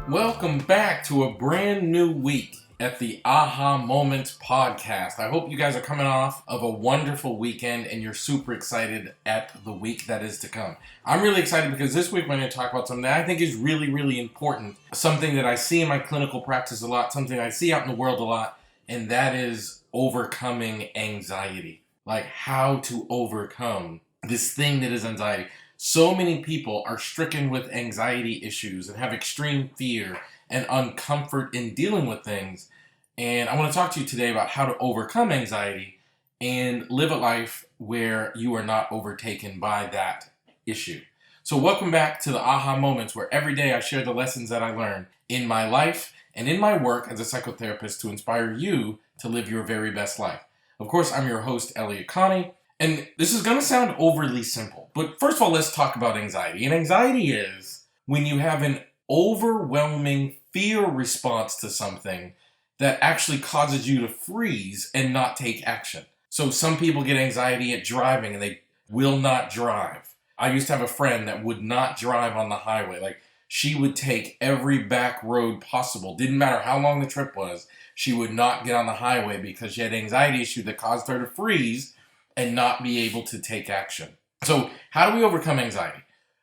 Welcome back to a brand new week at the Aha Moments podcast. I hope you guys are coming off of a wonderful weekend and you're super excited at the week that is to come. I'm really excited because this week we're going to talk about something that I think is really, really important. Something that I see in my clinical practice a lot, something I see out in the world a lot, and that is overcoming anxiety. Like how to overcome this thing that is anxiety. So many people are stricken with anxiety issues and have extreme fear and uncomfort in dealing with things. And I want to talk to you today about how to overcome anxiety and live a life where you are not overtaken by that issue. So welcome back to the Aha Moments, where every day I share the lessons that I learn in my life and in my work as a psychotherapist to inspire you to live your very best life. Of course, I'm your host, Elliott Connie. And this is going to sound overly simple, but first of all, let's talk about anxiety. And anxiety is when you have an overwhelming fear response to something that actually causes you to freeze and not take action. So some people get anxiety at driving and they will not drive. I used to have a friend that would not drive on the highway. Like, she would take every back road possible. Didn't matter how long the trip was. She would not get on the highway because she had an anxiety issue that caused her to freeze and not be able to take action. So how do we overcome anxiety?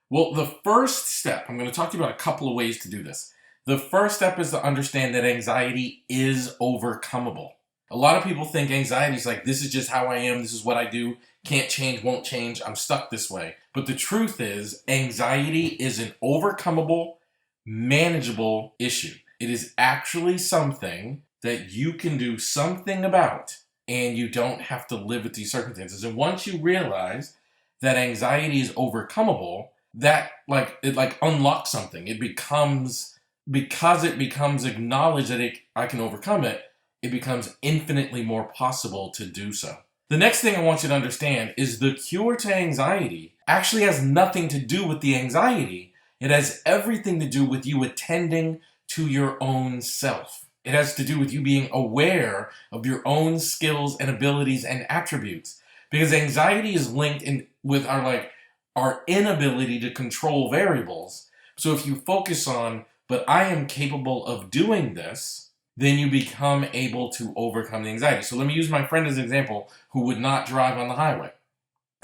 Well, the first step, I'm going to talk to you about a couple of ways to do this. The first step is to understand that anxiety is overcomable. A lot of people think anxiety is like, this is just how I am, this is what I do, can't change, won't change, I'm stuck this way. But the truth is, anxiety is an overcomable, manageable issue. It is actually something that you can do something about, and you don't have to live with these circumstances. And once you realize that anxiety is overcomable, that it unlocks something. It becomes, because it becomes acknowledged that I can overcome it, it becomes infinitely more possible to do so. The next thing I want you to understand is the cure to anxiety actually has nothing to do with the anxiety. It has everything to do with you attending to your own self. It has to do with you being aware of your own skills and abilities and attributes. Because anxiety is linked with our inability to control variables. So if you focus on, but I am capable of doing this, then you become able to overcome the anxiety. So let me use my friend as an example who would not drive on the highway.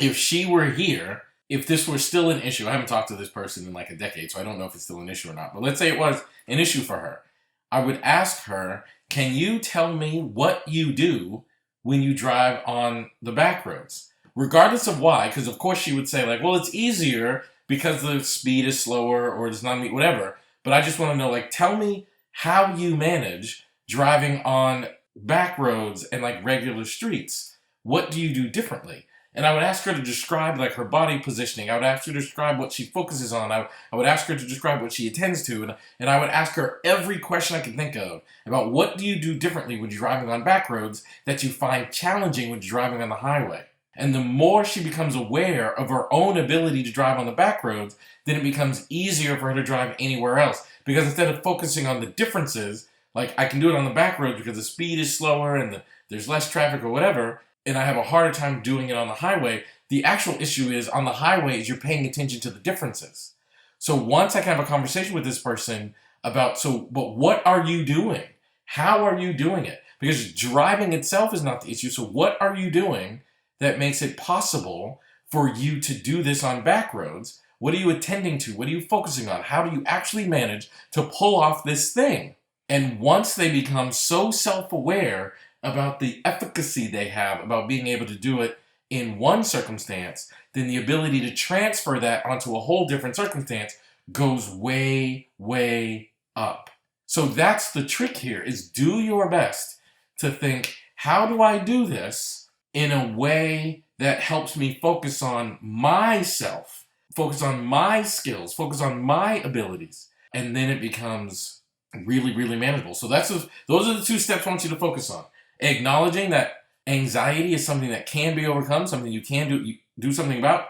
If she were here, if this were still an issue, I haven't talked to this person in like a decade, so I don't know if it's still an issue or not. But let's say it was an issue for her. I would ask her, can you tell me what you do when you drive on the back roads? Regardless of why, because of course she would say like, well, it's easier because the speed is slower or it's not whatever. But I just want to know, like, tell me how you manage driving on back roads and like regular streets. What do you do differently? And I would ask her to describe like her body positioning. I would ask her to describe what she focuses on. I would ask her to describe what she attends to. And I would ask her every question I could think of about what do you do differently when you're driving on back roads that you find challenging when you're driving on the highway. And the more she becomes aware of her own ability to drive on the back roads, then it becomes easier for her to drive anywhere else. Because instead of focusing on the differences, like I can do it on the back roads because the speed is slower and there's less traffic or whatever, and I have a harder time doing it on the highway, the actual issue is on the highway is you're paying attention to the differences. So once I can have a conversation with this person about, but what are you doing? How are you doing it? Because driving itself is not the issue. So what are you doing that makes it possible for you to do this on back roads? What are you attending to? What are you focusing on? How do you actually manage to pull off this thing? And once they become so self-aware about the efficacy they have about being able to do it in one circumstance, then the ability to transfer that onto a whole different circumstance goes way, way up. So that's the trick here, is do your best to think, how do I do this in a way that helps me focus on myself, focus on my skills, focus on my abilities, and then it becomes really, really manageable. So those are the two steps I want you to focus on. Acknowledging that anxiety is something that can be overcome, something you can do something about.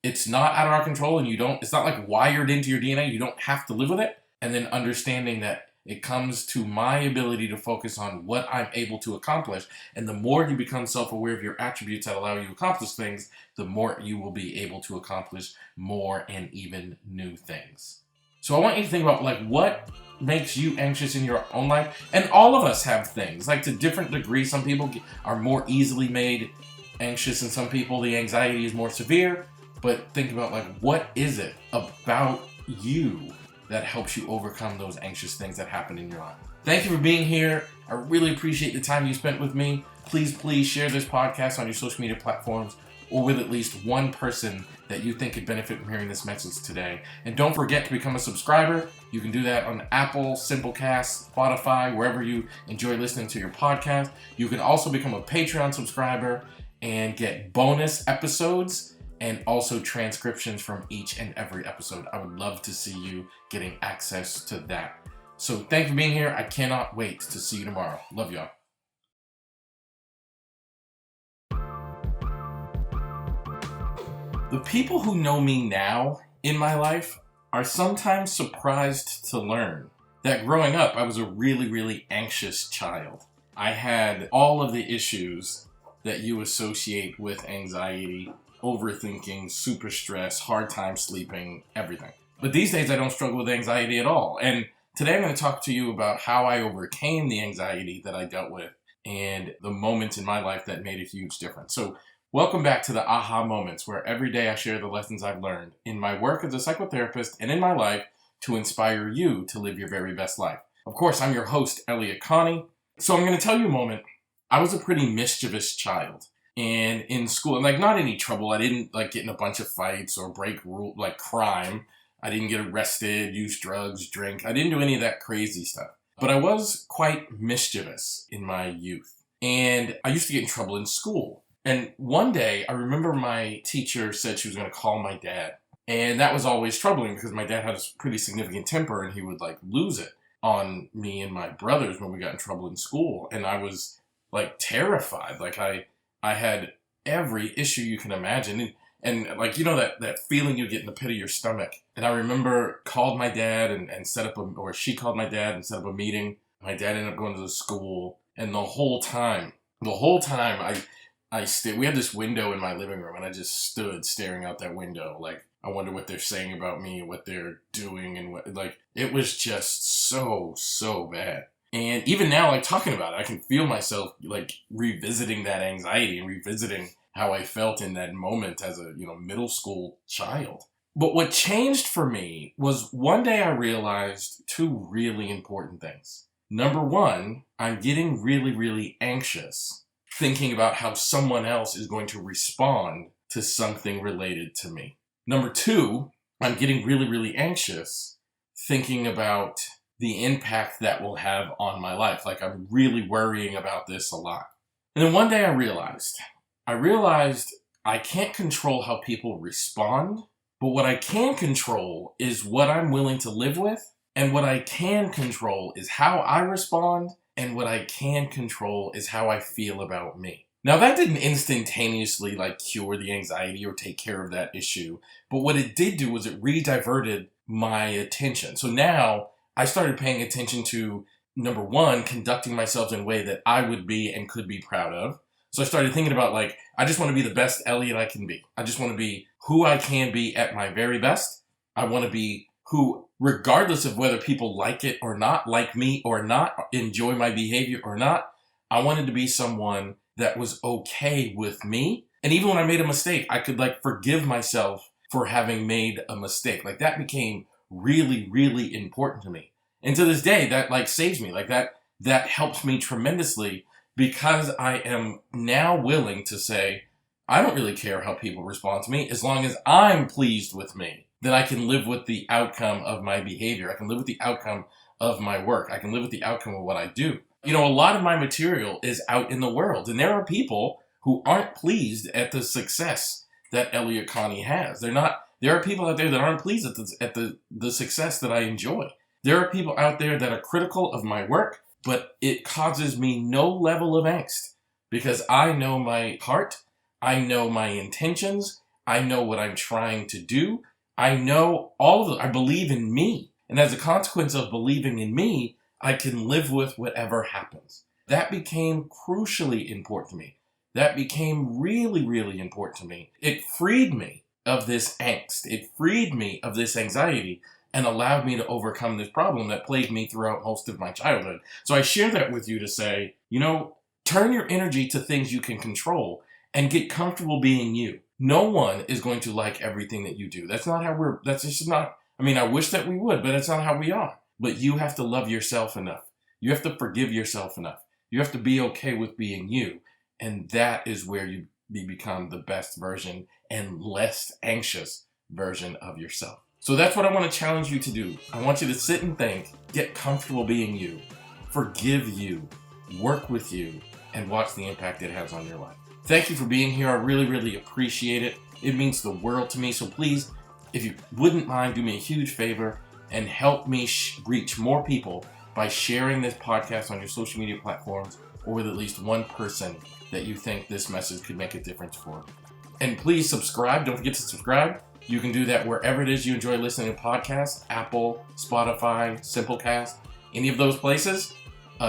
It's not out of our control, and it's not like wired into your DNA. You don't have to live with it. And then understanding that it comes to my ability to focus on what I'm able to accomplish. And the more you become self-aware of your attributes that allow you to accomplish things, the more you will be able to accomplish more and even new things. So I want you to think about like what makes you anxious in your own life. And all of us have things, like to different degrees. Some people are more easily made anxious, and some people the anxiety is more severe. But think about like what is it about you that helps you overcome those anxious things that happen in your life. Thank you for being here. I really appreciate the time you spent with me. Please share this podcast on your social media platforms or with at least one person that you think could benefit from hearing this message today. And don't forget to become a subscriber. You can do that on Apple, Simplecast, Spotify, wherever you enjoy listening to your podcast. You can also become a Patreon subscriber and get bonus episodes and also transcriptions from each and every episode. I would love to see you getting access to that. So thank you for being here. I cannot wait to see you tomorrow. Love y'all. The people who know me now in my life are sometimes surprised to learn that growing up, I was a really anxious child. I had all of the issues that you associate with anxiety, overthinking, super stress, hard time sleeping, everything. But these days, I don't struggle with anxiety at all. And today, I'm going to talk to you about how I overcame the anxiety that I dealt with and the moments in my life that made a huge difference. So welcome back to the Aha Moments, where every day I share the lessons I've learned in my work as a psychotherapist and in my life to inspire you to live your very best life. Of course, I'm your host, Elliott Connie. So I'm going to tell you a moment. I was a pretty mischievous child. And in school, and like not any trouble. I didn't like get in a bunch of fights or break rule like crime. I didn't get arrested, use drugs, drink. I didn't do any of that crazy stuff. But I was quite mischievous in my youth. And I used to get in trouble in school. And one day, I remember my teacher said she was going to call my dad. And that was always troubling because my dad had a pretty significant temper and he would like lose it on me and my brothers when we got in trouble in school. And I was like terrified. Like I had every issue you can imagine. And like, you know, that feeling you get in the pit of your stomach. And I remember called my dad and set up or she called my dad and set up a meeting. My dad ended up going to the school. And the whole time we had this window in my living room, and I just stood staring out that window. Like, I wonder what they're saying about me, what they're doing, and what, like, it was just so bad. And even now, like, talking about it, I can feel myself, like, revisiting that anxiety and revisiting how I felt in that moment as a, middle school child. But what changed for me was one day I realized two really important things. Number one, I'm getting really anxious thinking about how someone else is going to respond to something related to me. Number two, I'm getting really anxious thinking about the impact that will have on my life. Like, I'm really worrying about this a lot. And then one day I realized I can't control how people respond, but what I can control is what I'm willing to live with, and what I can control is how I respond, and what I can control is how I feel about me. Now, that didn't instantaneously cure the anxiety or take care of that issue, but what it did do was it rediverted my attention. So now I started paying attention to, number one, conducting myself in a way that I would be and could be proud of. So I started thinking about I just want to be the best Elliott I can be. I just want to be who I can be at my very best. I want to be who, regardless of whether people like it or not, like me or not, enjoy my behavior or not, I wanted to be someone that was okay with me. And even when I made a mistake, I could forgive myself for having made a mistake. That became really important to me. And to this day, that saves me. That helps me tremendously because I am now willing to say, I don't really care how people respond to me as long as I'm pleased with me. That I can live with the outcome of my behavior. I can live with the outcome of my work. I can live with the outcome of what I do. A lot of my material is out in the world, and there are people who aren't pleased at the success that Elliott Connie has. There are people out there that aren't pleased at the success that I enjoy. There are people out there that are critical of my work, but it causes me no level of angst because I know my heart, I know my intentions, I know what I'm trying to do. I know all of it. I believe in me. And as a consequence of believing in me, I can live with whatever happens. That became crucially important to me. That became really important to me. It freed me of this angst. It freed me of this anxiety. and allowed me to overcome this problem that plagued me throughout most of my childhood. So I share that with you to say, turn your energy to things you can control and get comfortable being you. No one is going to like everything that you do. That's just not, I wish that we would, but that's not how we are. But you have to love yourself enough. You have to forgive yourself enough. You have to be okay with being you. And that is where you become the best version and less anxious version of yourself. So that's what I want to challenge you to do. I want you to sit and think, get comfortable being you, forgive you, work with you, and watch the impact it has on your life. Thank you for being here. I really, really appreciate it. It means the world to me. So please, if you wouldn't mind, do me a huge favor and help me reach more people by sharing this podcast on your social media platforms or with at least one person that you think this message could make a difference for. And please subscribe. Don't forget to subscribe. You can do that wherever it is you enjoy listening to podcasts, Apple, Spotify, Simplecast, any of those places.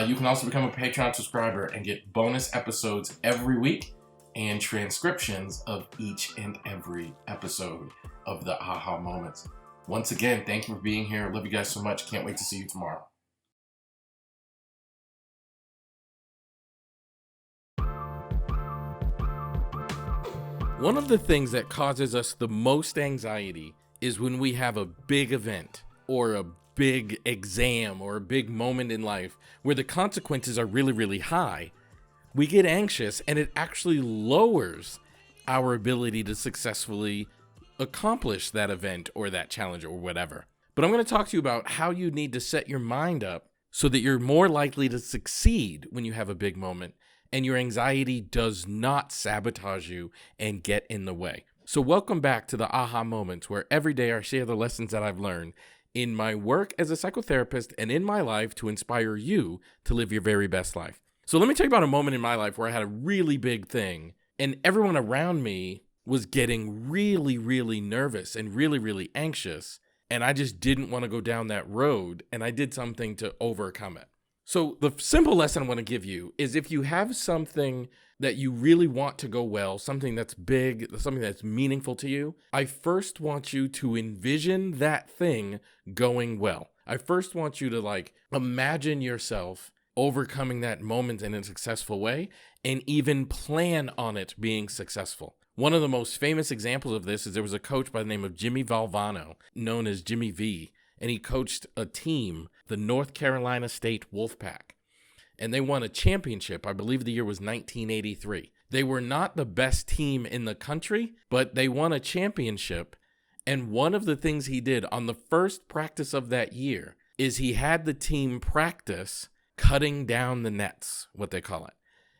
You can also become a Patreon subscriber and get bonus episodes every week and transcriptions of each and every episode of the Aha Moments. Once again, thank you for being here. Love you guys so much. Can't wait to see you tomorrow. One of the things that causes us the most anxiety is when we have a big event or a big exam or a big moment in life where the consequences are really, really high. We get anxious and it actually lowers our ability to successfully accomplish that event or that challenge or whatever. But I'm going to talk to you about how you need to set your mind up so that you're more likely to succeed when you have a big moment and your anxiety does not sabotage you and get in the way. So welcome back to the Aha Moments, where every day I share the lessons that I've learned in my work as a psychotherapist and in my life to inspire you to live your very best life. So let me tell you about a moment in my life where I had a really big thing and everyone around me was getting really, really nervous and really, really anxious. And I just didn't want to go down that road, and I did something to overcome it. So the simple lesson I want to give you is if you have something that you really want to go well, something that's big, something that's meaningful to you, I first want you to envision that thing going well. I first want you to imagine yourself overcoming that moment in a successful way and even plan on it being successful. One of the most famous examples of this is there was a coach by the name of Jimmy Valvano, known as Jimmy V, and he coached a team, the North Carolina State Wolfpack. And they won a championship. I believe the year was 1983. They were not the best team in the country, but they won a championship. And one of the things he did on the first practice of that year is he had the team practice cutting down the nets, what they call it.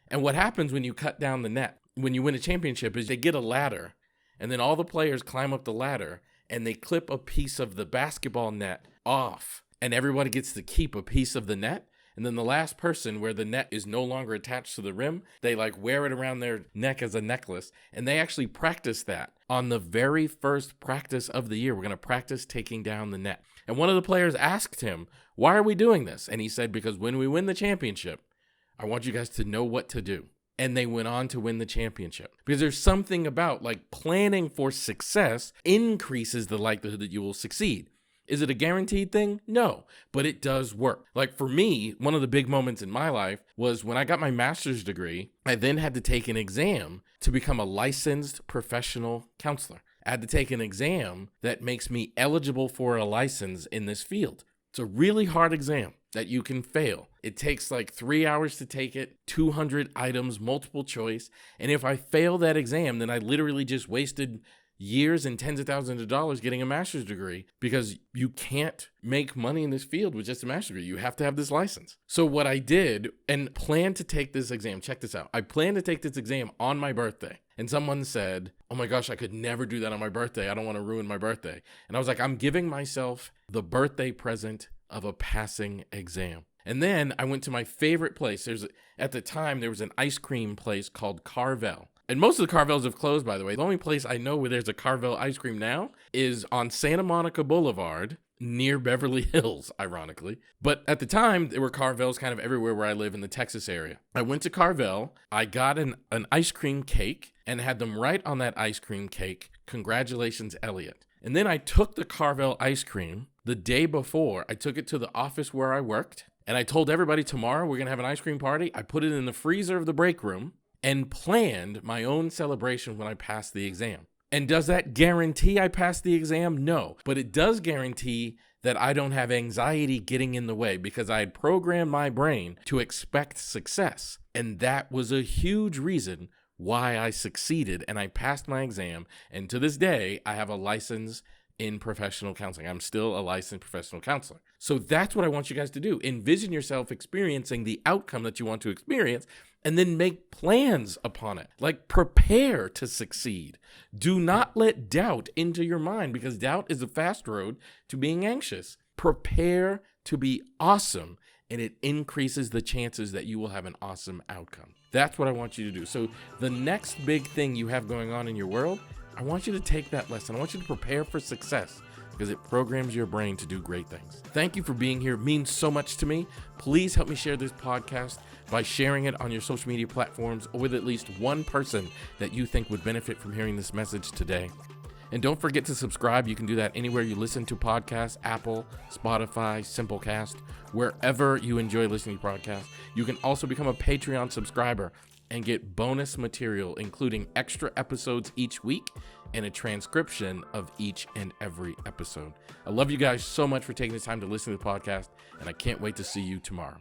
And what happens when you cut down the net, when you win a championship, is they get a ladder, and then all the players climb up the ladder, and they clip a piece of the basketball net off, and everybody gets to keep a piece of the net. And then the last person, where the net is no longer attached to the rim, they wear it around their neck as a necklace. And they actually practice that on the very first practice of the year. We're going to practice taking down the net. And one of the players asked him, "Why are we doing this?" And he said, "Because when we win the championship, I want you guys to know what to do." And they went on to win the championship. Because there's something about planning for success increases the likelihood that you will succeed. Is it a guaranteed thing? No, but it does work. For me, one of the big moments in my life was when I got my master's degree. I then had to take an exam to become a licensed professional counselor. I had to take an exam that makes me eligible for a license in this field. It's a really hard exam that you can fail. It takes 3 hours to take it, 200 items, multiple choice. And if I fail that exam, then I literally just wasted years and tens of thousands of dollars getting a master's degree, because you can't make money in this field with just a master's degree. You have to have this license. So what I did and planned to take this exam, check this out. I planned to take this exam on my birthday. And someone said, "Oh my gosh, I could never do that on my birthday. I don't want to ruin my birthday." And I was like, I'm giving myself the birthday present of a passing exam. And then I went to my favorite place. At the time, there was an ice cream place called Carvel. And most of the Carvels have closed, by the way. The only place I know where there's a Carvel ice cream now is on Santa Monica Boulevard near Beverly Hills, ironically. But at the time, there were Carvels kind of everywhere where I live in the Texas area. I went to Carvel. I got an ice cream cake and had them write on that ice cream cake, "Congratulations, Elliott." And then I took the Carvel ice cream the day before. I took it to the office where I worked, and I told everybody tomorrow we're going to have an ice cream party. I put it in the freezer of the break room and planned my own celebration when I passed the exam. And does that guarantee I passed the exam? No, but it does guarantee that I don't have anxiety getting in the way because I had programmed my brain to expect success. And that was a huge reason why I succeeded and I passed my exam. And to this day, I have a license in professional counseling. I'm still a licensed professional counselor. So that's what I want you guys to do. Envision yourself experiencing the outcome that you want to experience and then make plans upon it. Like, prepare to succeed. Do not let doubt into your mind because doubt is a fast road to being anxious. Prepare to be awesome, and it increases the chances that you will have an awesome outcome. That's what I want you to do. So the next big thing you have going on in your world, I want you to take that lesson. I want you to prepare for success because it programs your brain to do great things. Thank you for being here. It means so much to me. Please help me share this podcast by sharing it on your social media platforms or with at least one person that you think would benefit from hearing this message today. And don't forget to subscribe. You can do that anywhere you listen to podcasts, Apple, Spotify, Simplecast, wherever you enjoy listening to podcasts. You can also become a Patreon subscriber and get bonus material, including extra episodes each week and a transcription of each and every episode. I love you guys so much for taking the time to listen to the podcast, and I can't wait to see you tomorrow.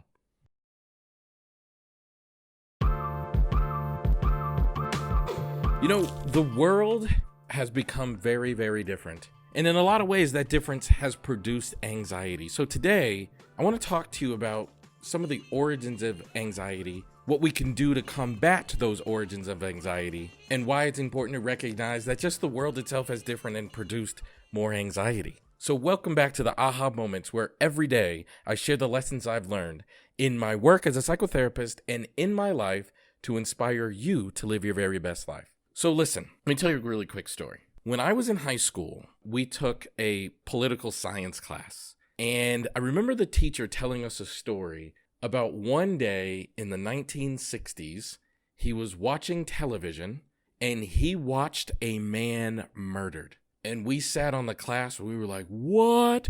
You know, the world has become very, very different. And in a lot of ways, that difference has produced anxiety. So today, I want to talk to you about some of the origins of anxiety, what we can do to combat those origins of anxiety, and why it's important to recognize that just the world itself has different and produced more anxiety. So welcome back to the Aha Moments, where every day I share the lessons I've learned in my work as a psychotherapist and in my life to inspire you to live your very best life. So listen, let me tell you a really quick story. When I was in high school, we took a political science class, and I remember the teacher telling us a story about one day in the 1960s, he was watching television and he watched a man murdered. And we sat on the class and we were like, what?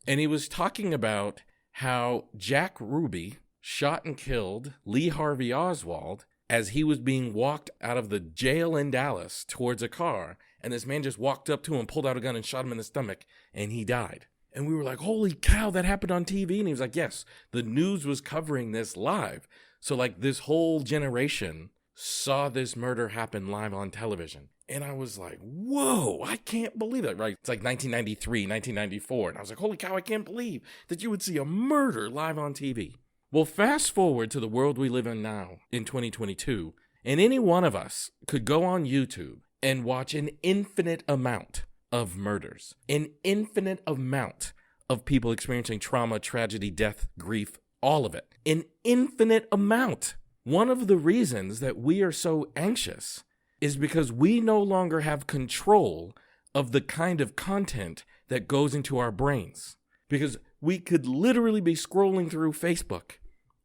And he was talking about how Jack Ruby shot and killed Lee Harvey Oswald as he was being walked out of the jail in Dallas towards a car. And this man just walked up to him, pulled out a gun and shot him in the stomach, and he died. And we were like, holy cow, that happened on TV. And he was like, yes, the news was covering this live. So like this whole generation saw this murder happen live on television. And I was like, whoa, I can't believe that, right? It's like 1993, 1994. And I was like, holy cow, I can't believe that you would see a murder live on TV. Well, fast forward to the world we live in now in 2022. And any one of us could go on YouTube and watch an infinite amount of murders, an infinite amount of people experiencing trauma, tragedy, death, grief, all of it, an infinite amount. One of the reasons that we are so anxious is because we no longer have control of the kind of content that goes into our brains. Because we could literally be scrolling through Facebook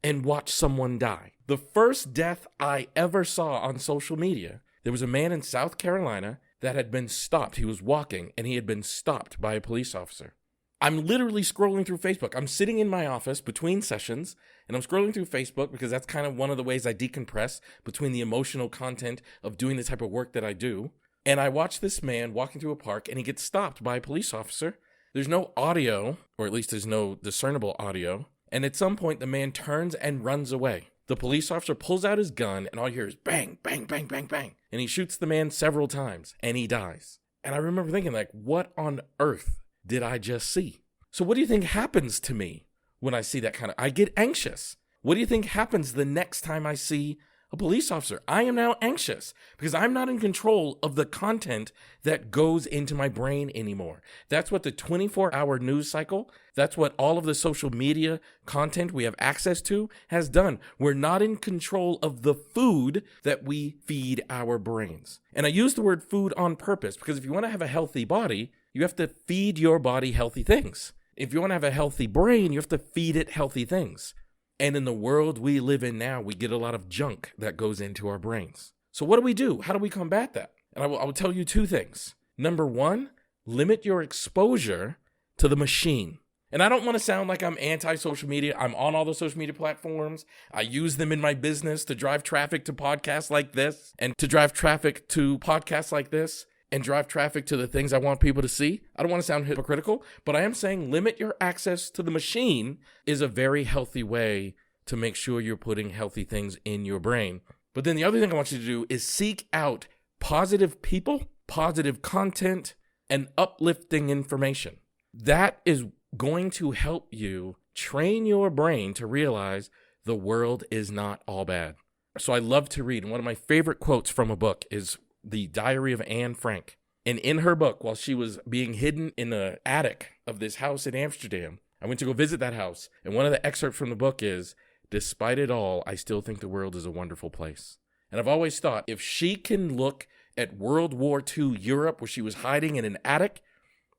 and watch someone die. The first death I ever saw on social media, there was a man in South Carolina that had been stopped. He was walking and he had been stopped by a police officer. I'm literally scrolling through Facebook. I'm sitting in my office between sessions and I'm scrolling through Facebook because that's kind of one of the ways I decompress between the emotional content of doing the type of work that I do. And I watch this man walking through a park and he gets stopped by a police officer. There's no audio, or at least there's no discernible audio. And at some point the man turns and runs away. The police officer pulls out his gun and all you hear is bang, bang, bang, bang, bang. And he shoots the man several times and he dies. And I remember thinking like, what on earth did I just see? So what do you think happens to me when I see that kind of, I get anxious. What do you think happens the next time I see a police officer? I am now anxious because I'm not in control of the content that goes into my brain anymore. That's what the 24-hour news cycle, that's what all of the social media content we have access to has done. We're not in control of the food that we feed our brains. And I use the word food on purpose because if you want to have a healthy body, you have to feed your body healthy things. If you want to have a healthy brain, you have to feed it healthy things. And in the world we live in now, we get a lot of junk that goes into our brains. So what do we do? How do we combat that? And I will tell you two things. Number one, limit your exposure to the machine. And I don't want to sound like I'm anti-social media. I'm on all the social media platforms. I use them in my business to drive traffic to podcasts like this, and to drive traffic to podcasts like this, and drive traffic to the things I want people to see. I don't want to sound hypocritical, but I am saying limit your access to the machine is a very healthy way to make sure you're putting healthy things in your brain. But then the other thing I want you to do is seek out positive people, positive content, and uplifting information. That is going to help you train your brain to realize the world is not all bad. So I love to read, and one of my favorite quotes from a book is The Diary of Anne Frank. And in her book, while she was being hidden in the attic of this house in Amsterdam, I went to go visit that house, and one of the excerpts from the book is, "Despite it all, I still think the world is a wonderful place." And I've always thought, if she can look at World War II Europe, where she was hiding in an attic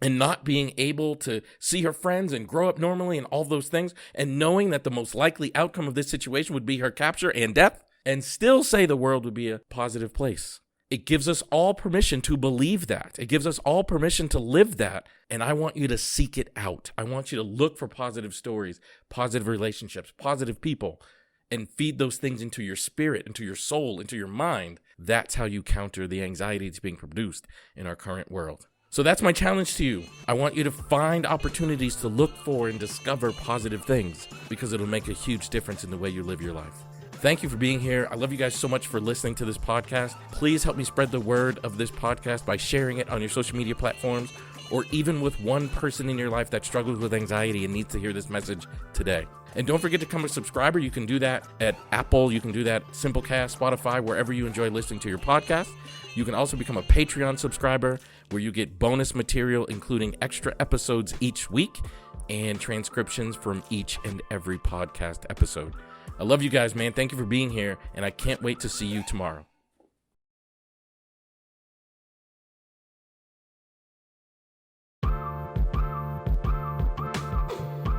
and not being able to see her friends and grow up normally and all those things, and knowing that the most likely outcome of this situation would be her capture and death, and still say the world would be a positive place. It gives us all permission to believe that. It gives us all permission to live that. And I want you to seek it out. I want you to look for positive stories, positive relationships, positive people, and feed those things into your spirit, into your soul, into your mind. That's how you counter the anxiety that's being produced in our current world. So that's my challenge to you. I want you to find opportunities to look for and discover positive things, because it'll make a huge difference in the way you live your life. Thank you for being here. I love you guys so much for listening to this podcast. Please help me spread the word of this podcast by sharing it on your social media platforms, or even with one person in your life that struggles with anxiety and needs to hear this message today. And don't forget to become a subscriber. You can do that at Apple. You can do that Simplecast, Spotify, wherever you enjoy listening to your podcast. You can also become a Patreon subscriber, where you get bonus material, including extra episodes each week and transcriptions from each and every podcast episode. I love you guys, man. Thank you for being here, and I can't wait to see you tomorrow.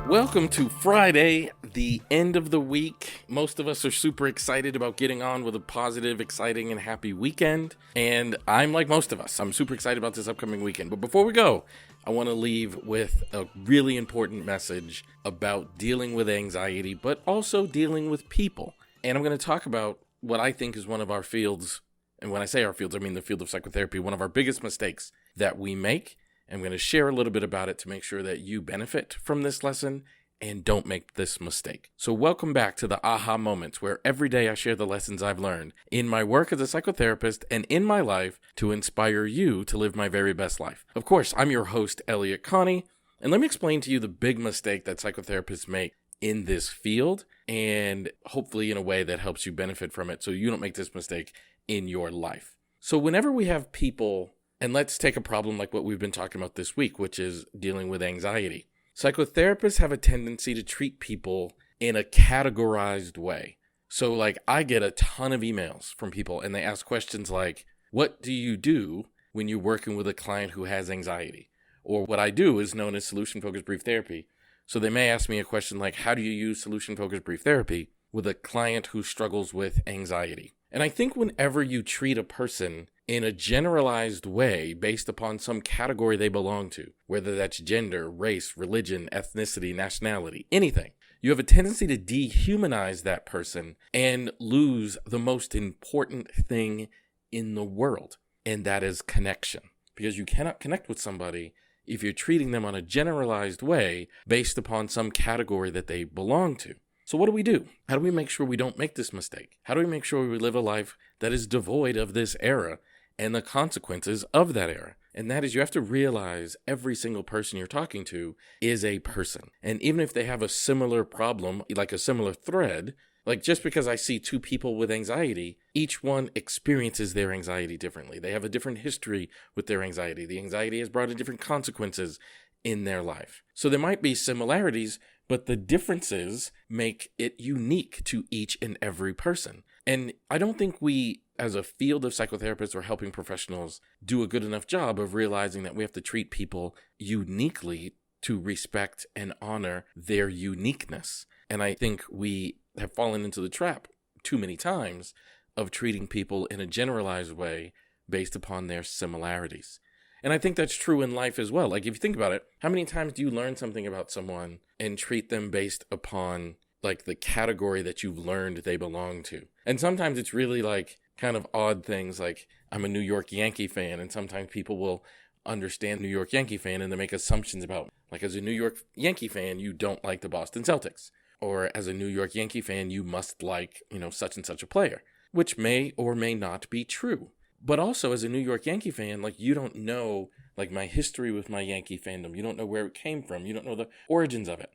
Welcome to Friday, the end of the week. Most of us are super excited about getting on with a positive, exciting, and happy weekend. And I'm like most of us. I'm super excited about this upcoming weekend. But before we go, I want to leave with a really important message about dealing with anxiety, but also dealing with people. And I'm going to talk about what I think is one of our fields, and when I say our fields, I mean the field of psychotherapy, one of our biggest mistakes that we make. I'm going to share a little bit about it to make sure that you benefit from this lesson and don't make this mistake. So welcome back to the Aha Moments, where every day I share the lessons I've learned in my work as a psychotherapist and in my life to inspire you to live my very best life. Of course, I'm your host, Elliott Connie, and let me explain to you the big mistake that psychotherapists make in this field, and hopefully in a way that helps you benefit from it so you don't make this mistake in your life. So whenever we have people, and let's take a problem like what we've been talking about this week, which is dealing with anxiety. Psychotherapists have a tendency to treat people in a categorized way. So like I get a ton of emails from people, and they ask questions like, what do you do when you're working with a client who has anxiety? Or what I do is known as solution-focused brief therapy. So they may ask me a question like, how do you use solution-focused brief therapy with a client who struggles with anxiety? And I think whenever you treat a person in a generalized way based upon some category they belong to, whether that's gender, race, religion, ethnicity, nationality, anything, you have a tendency to dehumanize that person and lose the most important thing in the world, and that is connection. Because you cannot connect with somebody if you're treating them on a generalized way based upon some category that they belong to. So what do? How do we make sure we don't make this mistake? How do we make sure we live a life that is devoid of this era and the consequences of that era? And that is, you have to realize every single person you're talking to is a person. And even if they have a similar problem, like a similar thread, like just because I see two people with anxiety, each one experiences their anxiety differently. They have a different history with their anxiety. The anxiety has brought in different consequences in their life. So there might be similarities, but the differences make it unique to each and every person. And I don't think we, as a field of psychotherapists or helping professionals, do a good enough job of realizing that we have to treat people uniquely to respect and honor their uniqueness. And I think we have fallen into the trap too many times of treating people in a generalized way based upon their similarities. And I think that's true in life as well. Like, if you think about it, how many times do you learn something about someone and treat them based upon like the category that you've learned they belong to? And sometimes it's really like kind of odd things, like I'm a New York Yankee fan, and sometimes people will understand New York Yankee fan and they make assumptions about, like, as a New York Yankee fan, you don't like the Boston Celtics. Or as a New York Yankee fan, you must like, such and such a player, which may or may not be true. But also as a New York Yankee fan, like, you don't know, like, my history with my Yankee fandom. You don't know where it came from. You don't know the origins of it.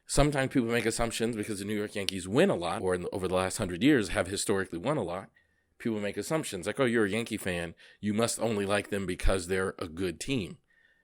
Sometimes people make assumptions because the New York Yankees win a lot, or over the last 100 years have historically won a lot. People make assumptions like, oh, you're a Yankee fan, you must only like them because they're a good team.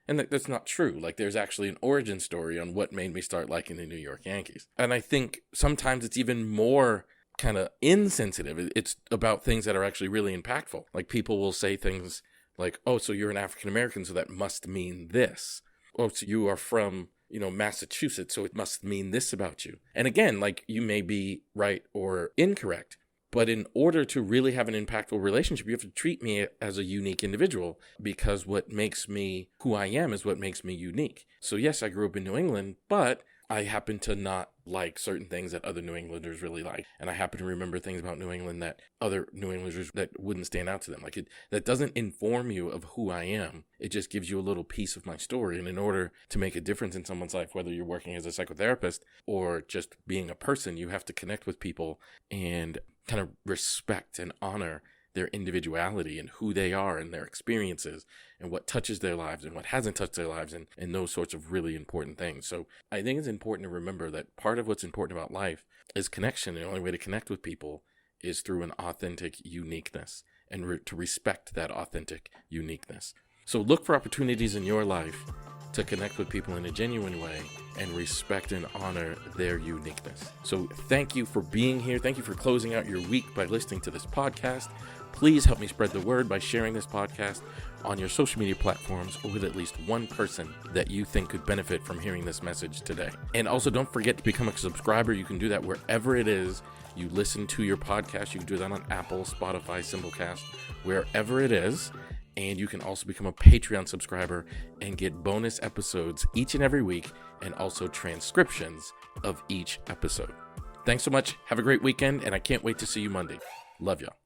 And that's not true. Like, there's actually an origin story on what made me start liking the New York Yankees. And I think sometimes it's even more kind of insensitive. It's about things that are actually really impactful. Like, people will say things like, oh, so you're an African American, so that must mean this. Oh, so you are from, Massachusetts, so it must mean this about you. And again, like, you may be right or incorrect, but in order to really have an impactful relationship, you have to treat me as a unique individual, because what makes me who I am is what makes me unique. So yes, I grew up in New England, but I happen to not like certain things that other New Englanders really like. And I happen to remember things about New England that other New Englanders that wouldn't stand out to them. Like, that doesn't inform you of who I am. It just gives you a little piece of my story. And in order to make a difference in someone's life, whether you're working as a psychotherapist or just being a person, you have to connect with people and kind of respect and honor their individuality and who they are and their experiences and what touches their lives and what hasn't touched their lives, and those sorts of really important things. So I think it's important to remember that part of what's important about life is connection. The only way to connect with people is through an authentic uniqueness, and to respect that authentic uniqueness. So look for opportunities in your life to connect with people in a genuine way and respect and honor their uniqueness. So thank you for being here. Thank you for closing out your week by listening to this podcast. Please help me spread the word by sharing this podcast on your social media platforms, or with at least one person that you think could benefit from hearing this message today. And also, don't forget to become a subscriber. You can do that wherever it is you listen to your podcast. You can do that on Apple, Spotify, Simplecast, wherever it is. And you can also become a Patreon subscriber and get bonus episodes each and every week, and also transcriptions of each episode. Thanks so much. Have a great weekend, and I can't wait to see you Monday. Love y'all.